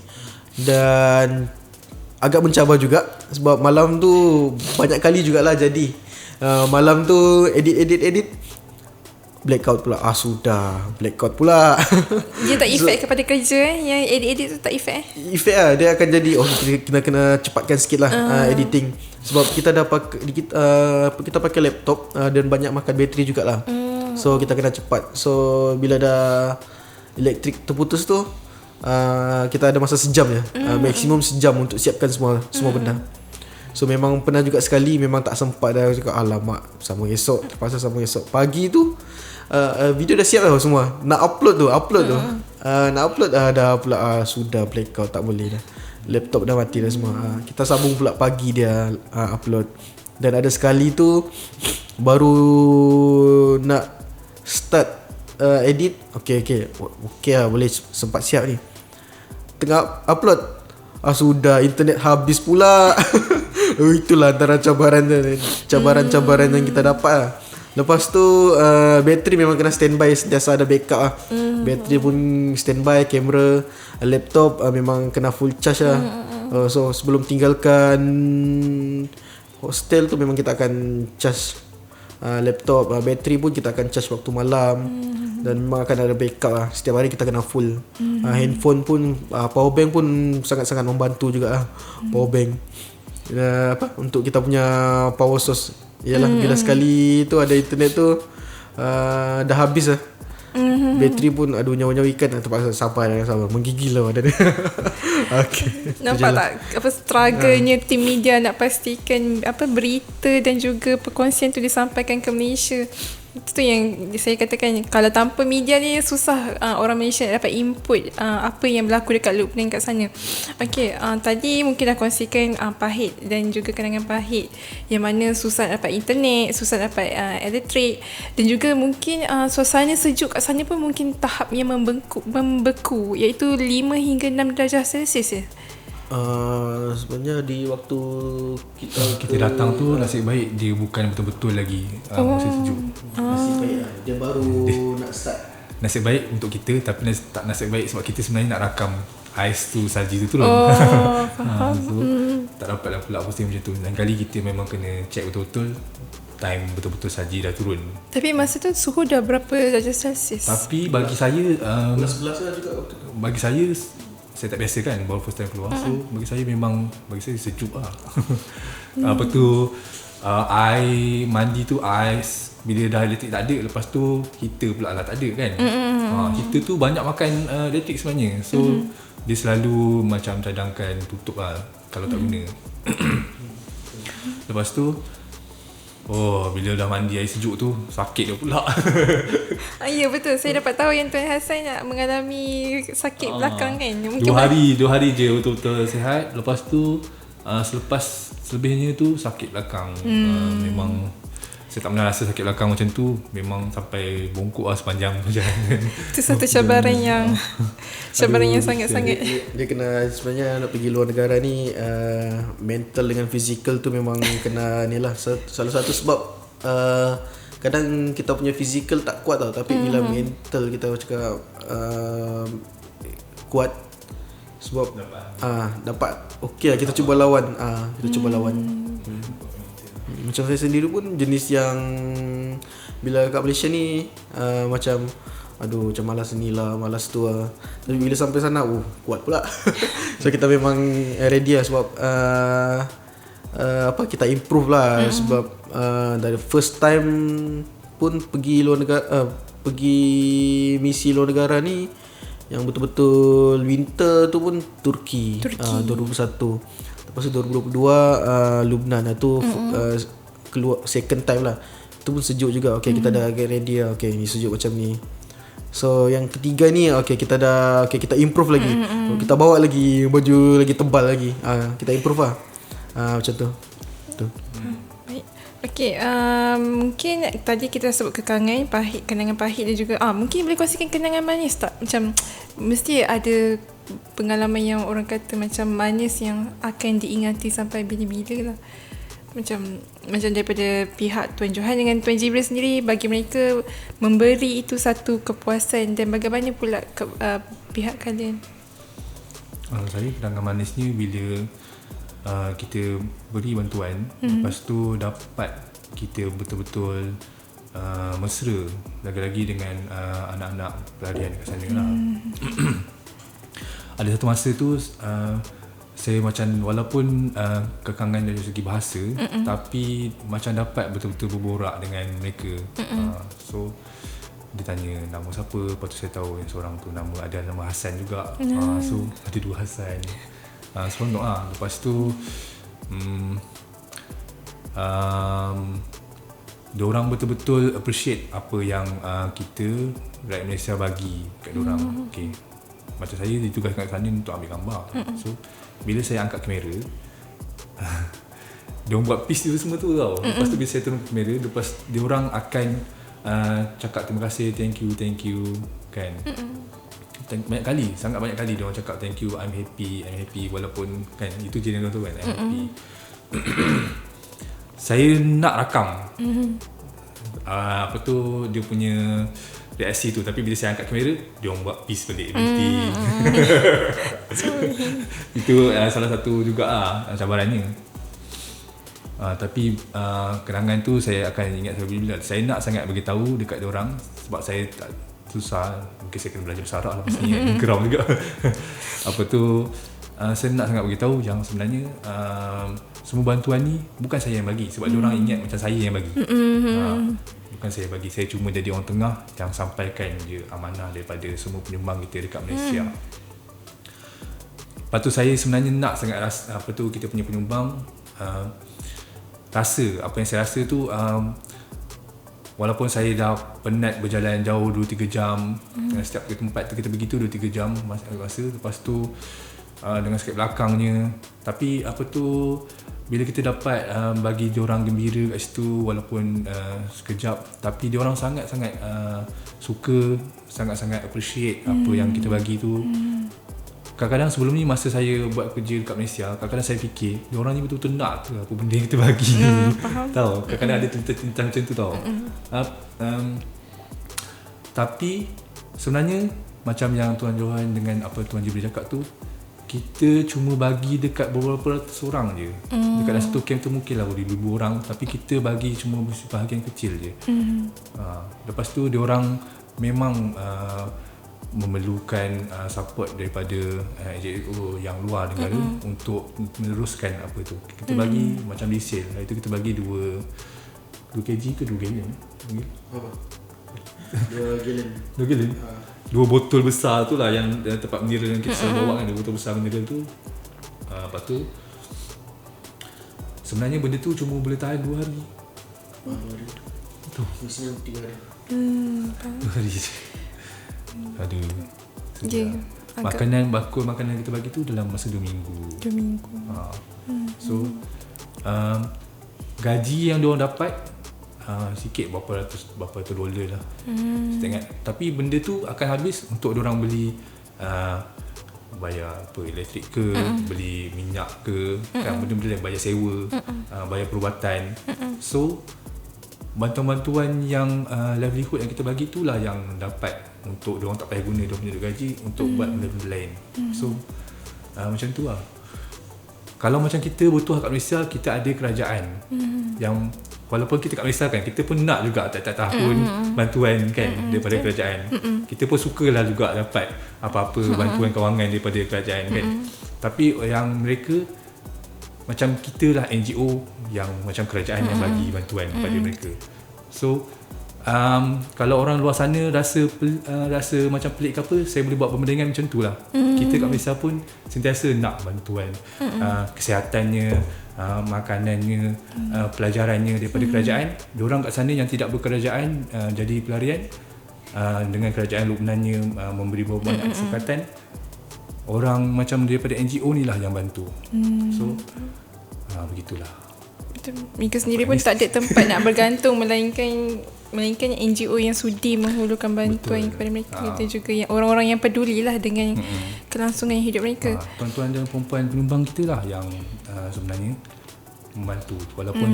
Dan agak mencabar juga sebab malam tu banyak kali jugalah jadi. Malam tu edit blackout pula. Sudah blackout pula. Dia tak efek kepada kerja yang edit tu tak efek efek lah. Dia akan jadi kita kena cepatkan sikit lah editing. Sebab kita dah kita pakai laptop dan banyak makan bateri jugalah. So kita kena cepat. So bila dah elektrik terputus tu, kita ada masa sejam je, maksimum sejam untuk siapkan semua benda. So memang pernah juga sekali memang tak sempat dah, cakap alamak, sambung esok. Terpaksa sambung esok. Pagi tu video dah siap dah semua. Nak upload tu nak upload dah pula sudah blackout, tak boleh dah. Laptop dah mati dah semua. Kita sambung pula pagi dia upload. Dan ada sekali tu baru nak start edit. Okay lah, boleh sempat siap ni. Tengah upload sudah internet habis pula. Itulah antara cabaran yang kita dapat lah. Lepas tu bateri memang kena standby, sentiasa ada backup lah. Bateri pun standby, kamera, laptop memang kena full charge lah. So sebelum tinggalkan hostel tu memang kita akan charge laptop, bateri pun kita akan charge waktu malam. Dan memang akan ada backup lah. Setiap hari kita kena full. Handphone pun, power bank pun sangat-sangat membantu juga lah. Power bank untuk kita punya power source. Yalah, bila sekali tu ada internet tu dah habis lah. Bateri pun nyawa-nyawa ikan lah, terpaksa sabar menggigil lah badan. Okay, nampak tak apa struggle-nya tim media nak pastikan berita dan juga perkongsian tu disampaikan ke Malaysia. Itu yang saya katakan, kalau tanpa media ni susah orang Malaysia dapat input apa yang berlaku dekat Lubnan kat sana. Okay, tadi mungkin dah kongsikan pahit dan juga kenangan pahit, yang mana susah dapat internet, susah dapat elektrik, dan juga mungkin suasana sejuk kat sana pun mungkin tahapnya membeku, iaitu 5 hingga 6 darjah Celsius ya. Sebenarnya di waktu Kita datang tu nasib baik dia bukan betul-betul lagi musim sejuk. nasib baik lah. Dia baru nak start. Nasib baik untuk kita, tapi tak nasib baik sebab kita sebenarnya nak rakam ais tu, salji tu turun. Faham. So, tak dapat lah pula musim macam tu. Dan kali kita memang kena check betul-betul time betul-betul salji dah turun. Tapi masa tu suhu dah berapa darjah Celsius? Tapi bagi saya 11 lah juga waktu tu. bagi saya tak biasa kan, baru first time keluar. So bagi saya sejuk lah. Apa tu air mandi tu ais, bila dah elektrik tak ada, lepas tu heater pula lah tak ada kan. Heater tu banyak makan elektrik sebenarnya. So dia selalu macam cadangkan tutup lah kalau tak guna. Lepas tu bila dah mandi air sejuk tu sakit dia pula. Ya betul, saya dapat tahu yang Tuan Hassan nak mengalami sakit belakang kan. Mungkin 2 hari je betul-betul sihat. Lepas tu selepas selebihnya tu sakit belakang. Memang saya tak pernah rasa sakit belakang macam tu. Memang sampai bongkok lah sepanjang perjalanan. itu satu cabaran yang sangat-sangat. Dia kena sebenarnya nak pergi luar negara ni mental dengan fizikal tu memang kena ni lah. Salah satu sebab kadang kita punya fizikal tak kuat tau, tapi bila mental kita cakap kuat, sebab dapat okey lah kita cuba lawan. Macam saya sendiri pun jenis yang bila kat Malaysia ni macam macam malas ni lah, malas tu lah. Tapi bila sampai sana kuat pula. So kita memang ready lah sebab kita improve lah. Sebab dari first time pun pergi luar negara, pergi misi luar negara ni yang betul-betul winter tu pun Turki. 2021. Lepas tu 2022 Lubnan tu keluar second time lah. Itu pun sejuk juga. Okay, kita dah get ready lah. Okay, ni sejuk macam ni. So yang ketiga ni kita improve lagi. Kita bawa lagi baju lagi tebal lagi. Kita improve lah. Macam tu. Baik. Okay, mungkin tadi kita sebut kenangan pahit dan juga mungkin boleh kongsikan kenangan manis tak? Macam mesti ada pengalaman yang orang kata macam manis yang akan diingati sampai bila-bila lah. Macam daripada pihak Tuan Johan dengan Tuan Jibril sendiri, bagi mereka memberi itu satu kepuasan, dan bagaimana pula pihak kalian? Saya kenangan manisnya bila kita beri bantuan, lepas tu dapat kita betul-betul mesra lagi-lagi dengan anak-anak pelarian kat sana lah. Ada satu masa tu saya macam walaupun kekangan dari segi bahasa, tapi macam dapat betul-betul berborak dengan mereka. So dia tanya nama siapa, lepas tu saya tahu yang seorang tu ada nama Hassan juga. So ada 2 Hassan. Seronok lah. Lepas tu diorang betul-betul appreciate apa yang kita rakyat Malaysia bagi kat diorang. Okay. Macam saya ditugaskan kat sana untuk ambil gambar. So bila saya angkat kamera, diorang buat piece tu semua tu tau. Lepas tu bila saya turun kamera, lepas diorang akan cakap terima kasih, thank you kan. Banyak kali, sangat banyak kali diorang cakap thank you, I'm happy, walaupun kan itu general tu kan, I'm happy. Saya nak rakam apa tu dia punya reaksi tu, tapi bila saya angkat kamera dia orang buat piece balik berhenti. Itu salah satu juga cabarannya. Tapi kenangan tu saya akan ingat bila saya nak sangat bagi tahu dekat dia orang, sebab saya tak susah, mungkin saya kena belajar bahasa Arab lah lepas ni, geram juga. Apa tu saya nak sangat bagi tahu yang sebenarnya semua bantuan ni bukan saya yang bagi, sebab dia orang ingat macam saya yang bagi. Bukan saya bagi, saya cuma jadi orang tengah yang sampaikan je amanah daripada semua penyumbang kita dekat Malaysia. Lepas tu saya sebenarnya nak sangat rasa apa tu kita punya penyumbang rasa apa yang saya rasa tu, walaupun saya dah penat berjalan jauh 2-3 jam, setiap tempat tu kita pergi tu 2-3 jam masa, lepas tu dengan sakit belakangnya, tapi apa tu bila kita dapat bagi diorang gembira kat situ, walaupun sekejap, tapi diorang sangat-sangat suka, sangat-sangat appreciate apa yang kita bagi tu. kadang-kadang sebelum ni masa saya buat kerja dekat Malaysia, kadang-kadang saya fikir diorang ni betul-betul nak ke apa benda yang kita bagi ni. Tahu, kadang-kadang ada tintang macam tu tau. Tapi sebenarnya macam yang Tuan Johan dengan apa Tuan Jibril cakap tu, kita cuma bagi dekat beberapa ratus orang je. Dekat dalam satu camp tu mungkin lah 2,000 orang, tapi kita bagi cuma bahagian kecil je. Lepas tu diorang memang memerlukan support daripada NGO yang luar negara untuk meneruskan apa tu. Kita bagi macam di sale, itu kita bagi 2 kg ke 2 gallon? Apa? 2 gallon. 2 gallon? 2 botol besar tu lah yang tempat mineral yang kita selalu bawa kan, 2 botol besar mineral tu. Lepas tu sebenarnya benda tu cuma boleh tahan 2 hari. 2 hari. Tu. Biasanya 3 hari. 2 hari je. Aduh. Ya, Makanan kita bagi tu dalam masa 2 minggu. 2 minggu. So gaji yang diorang dapat sikit berapa ratus dolar lah. Saya ingat. Tapi benda tu akan habis untuk diorang beli bayar apa elektrik ke, beli minyak ke, kan benda-benda yang bayar sewa, bayar perubatan. So bantuan-bantuan yang livelihood yang kita bagi tu lah yang dapat untuk diorang tak payah guna diorang punya gaji untuk buat benda-benda lain. So macam tu lah. Kalau macam kita butuh kat Malaysia, kita ada kerajaan yang walaupun kita kat Malaysia kan, kita pun nak juga tiap-tiap tahun bantuan kan daripada kerajaan. Kita pun sukalah juga dapat apa-apa bantuan kewangan daripada kerajaan kan. Tapi yang mereka macam kita lah NGO yang macam kerajaan yang bagi bantuan kepada mereka. So kalau orang luar sana rasa macam pelik ke apa, saya boleh buat perbandingan macam tu lah. Kita kat Malaysia pun sentiasa nak bantuan kesihatannya, makanannya, pelajarannya daripada kerajaan. Diorang kat sana yang tidak berkerajaan jadi pelarian, dengan kerajaan Lubnannya memberi banyak kesempatan, orang macam daripada NGO ni lah yang bantu. So begitulah. Mika sendiri pun tak ada tempat nak bergantung melainkan NGO yang sudi menghulurkan bantuan kepada mereka dan juga yang orang-orang yang pedulilah dengan kelangsungan hidup mereka. Tuan-tuan dan perempuan penyumbang kita lah yang sebenarnya membantu, walaupun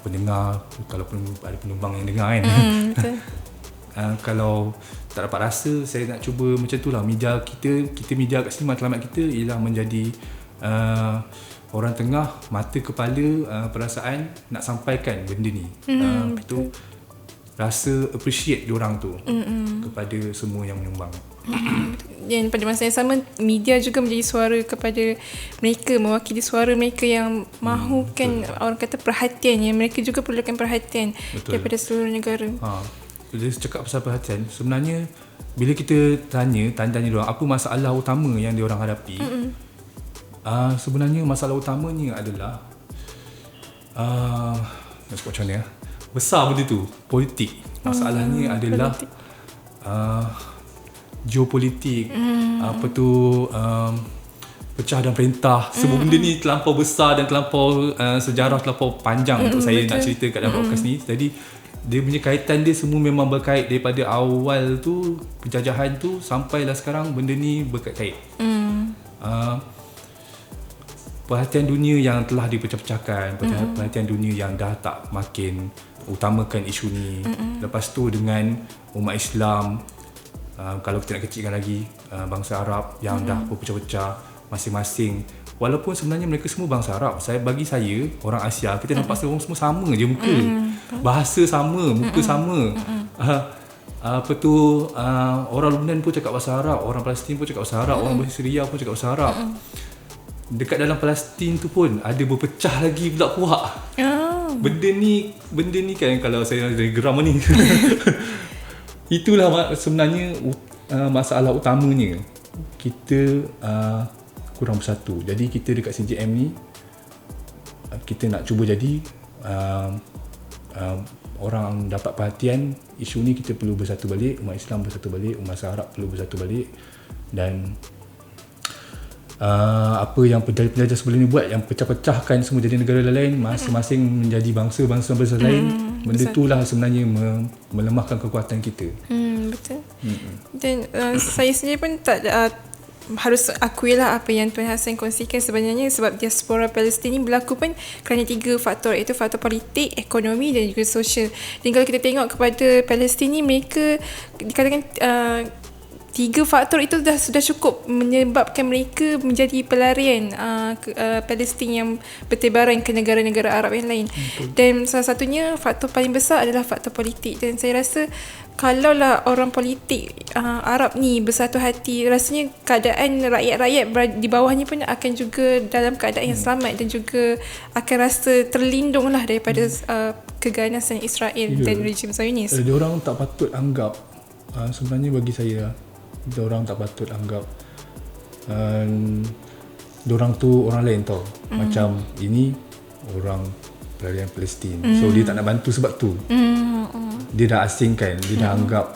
pendengar, kalaupun ada penyumbang yang dengar kan. Betul. Kalau tak dapat rasa, saya nak cuba macam tu lah. Media kita media kat sini, matlamat kita ialah menjadi orang tengah, mata kepala, perasaan nak sampaikan benda ni. Betul. Rasa appreciate diorang tu kepada semua yang menyumbang. Dan pada masa yang sama, media juga menjadi suara kepada mereka, mewakili suara mereka yang mahukan orang kata perhatian, yang mereka juga perlukan perhatian daripada seluruh negara. Bila cakap pasal perhatian, sebenarnya bila kita tanya diorang apa masalah utama yang diorang hadapi, sebenarnya masalah utamanya adalah nak sebut macam mana, besar benda tu, politik. Masalahnya adalah geopolitik, apa tu, pecah dan perintah. Semua benda ni terlampau besar dan terlampau sejarah terlampau panjang untuk saya nak cerita kat dalam podcast ni. Jadi dia punya kaitan dia semua memang berkait daripada awal tu, penjajahan tu sampailah sekarang benda ni berkait-kait. Perhatian dunia yang telah dipecah-pecahkan, perhatian dunia yang dah tak makin utamakan isu ni. Lepas tu dengan umat Islam, kalau kita nak kecilkan lagi, bangsa Arab yang dah berpecah-pecah masing-masing. Walaupun sebenarnya mereka semua bangsa Arab. Bagi saya, orang Asia, kita nampak semua sama je muka. Bahasa sama, muka sama. Apa tu, orang Lubnan pun cakap bahasa Arab, orang Palestin pun cakap bahasa Arab, orang Syria pun cakap bahasa Arab. Dekat dalam Palestin tu pun ada berpecah lagi pula puak. Benda ni kan, kalau saya dari geram ni. Itulah sebenarnya masalah utamanya. Kita kurang bersatu. Jadi kita dekat CJM ni, kita nak cuba jadi orang dapat perhatian isu ni. Kita perlu bersatu balik, umat Islam bersatu balik, umat Arab perlu bersatu balik. Dan apa yang penjajah sebelum ni buat, yang pecah-pecahkan semua jadi negara lain, masing-masing menjadi bangsa lain, benda itulah sebenarnya melemahkan kekuatan kita. Betul. Dan saya sendiri pun harus akuilah apa yang Tuan Hassan kongsikan sebenarnya, sebab diaspora Palestin ni berlaku pun kerana 3 faktor, iaitu faktor politik, ekonomi dan juga sosial. Dan kalau kita tengok kepada Palestin ni, mereka dikatakan 3 faktor itu sudah cukup menyebabkan mereka menjadi pelarian Palestin yang bertebaran ke negara-negara Arab yang lain. Dan salah satunya faktor paling besar adalah faktor politik. Dan saya rasa kalaulah orang politik Arab ni bersatu hati, rasanya keadaan rakyat-rakyat di bawahnya pun akan juga dalam keadaan yang selamat dan juga akan rasa terlindung lah daripada keganasan Israel dan rejim Zionis. Diorang tak patut anggap, sebenarnya bagi saya, diorang tak patut anggap diorang tu orang lain tau. Macam ini orang pelarian Palestin, so dia tak nak bantu sebab tu. Dia dah asingkan, dia dah anggap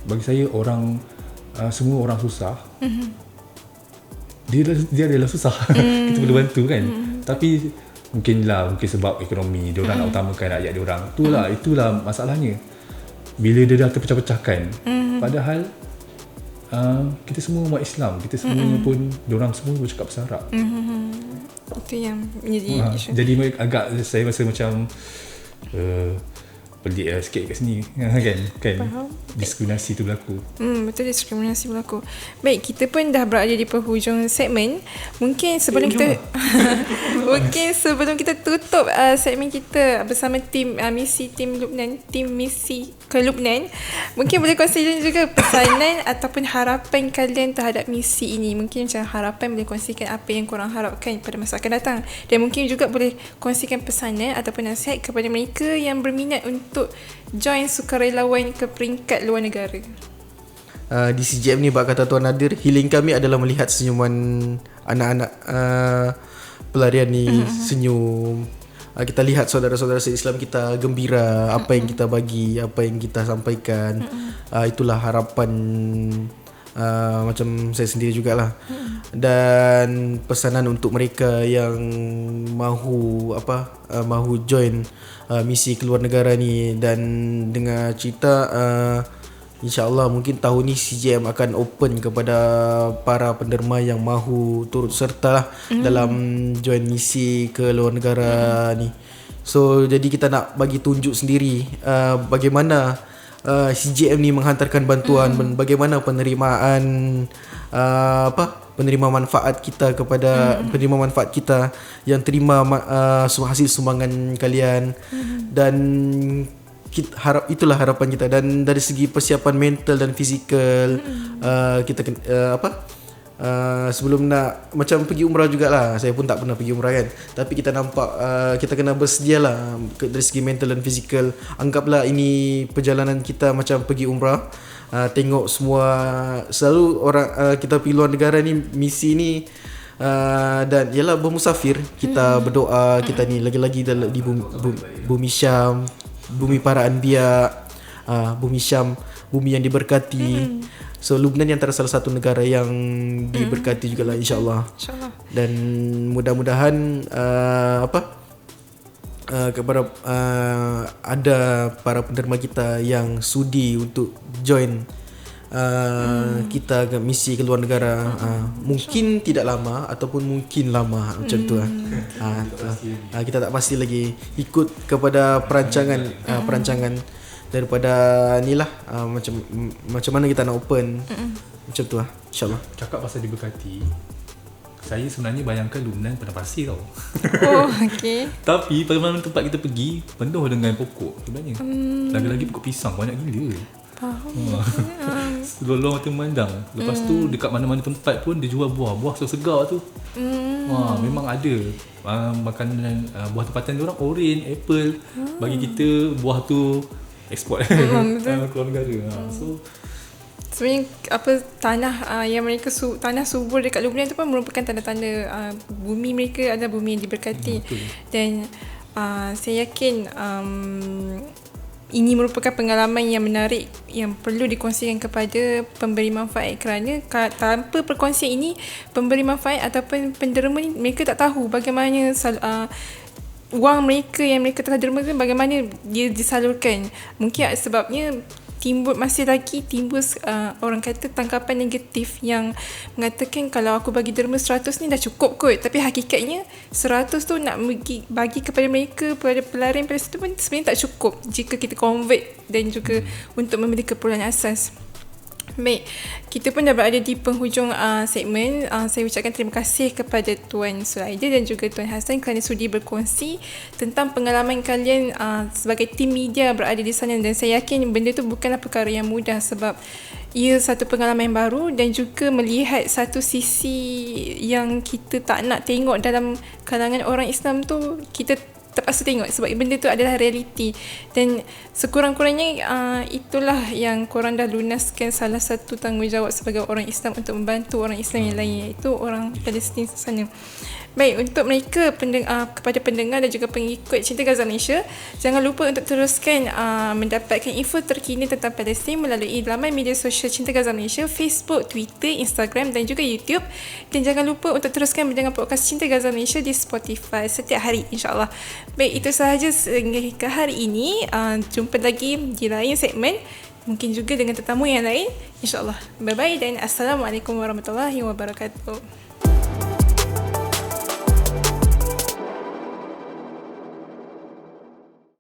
bagi saya orang semua orang susah. Dia adalah susah. Kita perlu bantu kan. Tapi mungkin sebab ekonomi diorang nak utamakan rakyat diorang. Itulah masalahnya. Bila dia dah terpecah-pecahkan, padahal kita semua umat Islam, kita semua pun, diorang semua bercakap bahasa Arab. Itu yang menjadi isu. Jadi agak saya rasa macam pelik sikit kat sini kan. Diskriminasi tu berlaku. Betul, diskriminasi berlaku. Baik, kita pun dah berada di penghujung segmen. Mungkin sebelum kita tutup segmen kita bersama tim misi ke Lubnan, mungkin boleh kongsikan juga pesanan ataupun harapan kalian terhadap misi ini. Mungkin macam harapan, boleh kongsikan apa yang korang harapkan pada masa akan datang, dan mungkin juga boleh kongsikan pesanan ataupun nasihat kepada mereka yang berminat untuk join sukarelawan ke peringkat luar negara. Di CGM ni, bak kata Tuan Nadir, healing kami adalah melihat senyuman anak-anak pelarian ni senyum. Kita lihat saudara-saudara se-Islam kita gembira, apa yang kita bagi, apa yang kita sampaikan. Itulah harapan macam saya sendiri jugalah. Dan pesanan untuk mereka yang mahu join misi keluar negara ni, dan dengar cerita, InsyaAllah mungkin tahun ni CGM akan open kepada para penderma yang mahu turut serta lah dalam join misi ke luar negara ni. So jadi kita nak bagi tunjuk sendiri bagaimana CGM ni menghantarkan bantuan, bagaimana penerimaan penerima manfaat kita kepada penerima manfaat kita yang terima hasil sumbangan kalian. Dan itulah harapan kita. Dan dari segi persiapan mental dan fizikal, kita sebelum nak macam pergi umrah jugalah. Saya pun tak pernah pergi umrah kan, tapi kita nampak kita kena bersedialah dari segi mental dan fizikal. Anggaplah ini perjalanan kita macam pergi umrah. Tengok semua, selalu orang kita pergi luar negara ni, misi ni, dan ialah bermusafir. Kita berdoa, kita ni lagi-lagi di bumi Syam, bumi para anbiya, bumi Syam, bumi yang diberkati. So Lubnan ni antara salah satu negara yang diberkati jugalah, insyaAllah. Dan mudah-mudahan kepada ada para penderma kita yang sudi untuk join kita ke misi ke luar negara. Mungkin tidak lama ataupun mungkin lama, macam tu lah. Kita tak pasti lagi, ikut kepada perancangan daripada ni lah, macam mana kita nak open. Macam tu lah, insyaAllah. Cakap pasal diberkati, saya sebenarnya bayangkan Lubnan padang pasir tau. Oh, okey. Tapi pada mana tempat kita pergi penuh dengan pokok sebenarnya. Lagi-lagi pokok pisang banyak gila. Selolong mata memandang. Lepas tu dekat mana-mana tempat pun dia jual buah segar tu. Memang ada makanan, buah tempatan dia orang, oren, apple. Bagi kita buah tu eksport keluar negara. So sebenarnya tanah yang mereka tanah subur dekat Lubnan tu pun merupakan tanda-tanda bumi mereka adalah bumi yang diberkati. Dan saya yakin ini merupakan pengalaman yang menarik yang perlu dikongsikan kepada pemberi manfaat, kerana tanpa perkongsian ini, pemberi manfaat ataupun penderma ni, mereka tak tahu bagaimana wang mereka yang mereka telah dermakan, bagaimana dia disalurkan. Mungkin sebabnya masih lagi timbul orang kata tangkapan negatif yang mengatakan kalau aku bagi derma 100 ni dah cukup kot, tapi hakikatnya 100 tu nak bagi kepada mereka, kepada pelarian Palestin tu pun sebenarnya tak cukup jika kita convert dan juga untuk membeli keperluan asas. Baik, kita pun dah berada di penghujung segmen. Saya ucapkan terima kasih kepada Tuan Sulaidil dan juga Tuan Hassan kerana sudi berkongsi tentang pengalaman kalian sebagai tim media berada di sana, dan saya yakin benda tu bukanlah perkara yang mudah sebab ia satu pengalaman yang baru dan juga melihat satu sisi yang kita tak nak tengok dalam kalangan orang Islam tu, kita terpaksa tengok sebab benda tu adalah realiti. Dan sekurang-kurangnya itulah yang korang dah lunaskan salah satu tanggungjawab sebagai orang Islam untuk membantu orang Islam yang lain, iaitu orang Palestin sana. Baik, untuk mereka kepada pendengar dan juga pengikut Cinta Gaza Malaysia, jangan lupa untuk teruskan mendapatkan info terkini tentang Palestin melalui laman media sosial Cinta Gaza Malaysia, Facebook, Twitter, Instagram dan juga YouTube. Dan jangan lupa untuk teruskan mendengar podcast Cinta Gaza Malaysia di Spotify setiap hari, insyaAllah. Baik, itu sahaja sehingga hari ini. Jumpa lagi di lain segmen, mungkin juga dengan tetamu yang lain, insyaAllah. Bye-bye dan Assalamualaikum warahmatullahi wabarakatuh.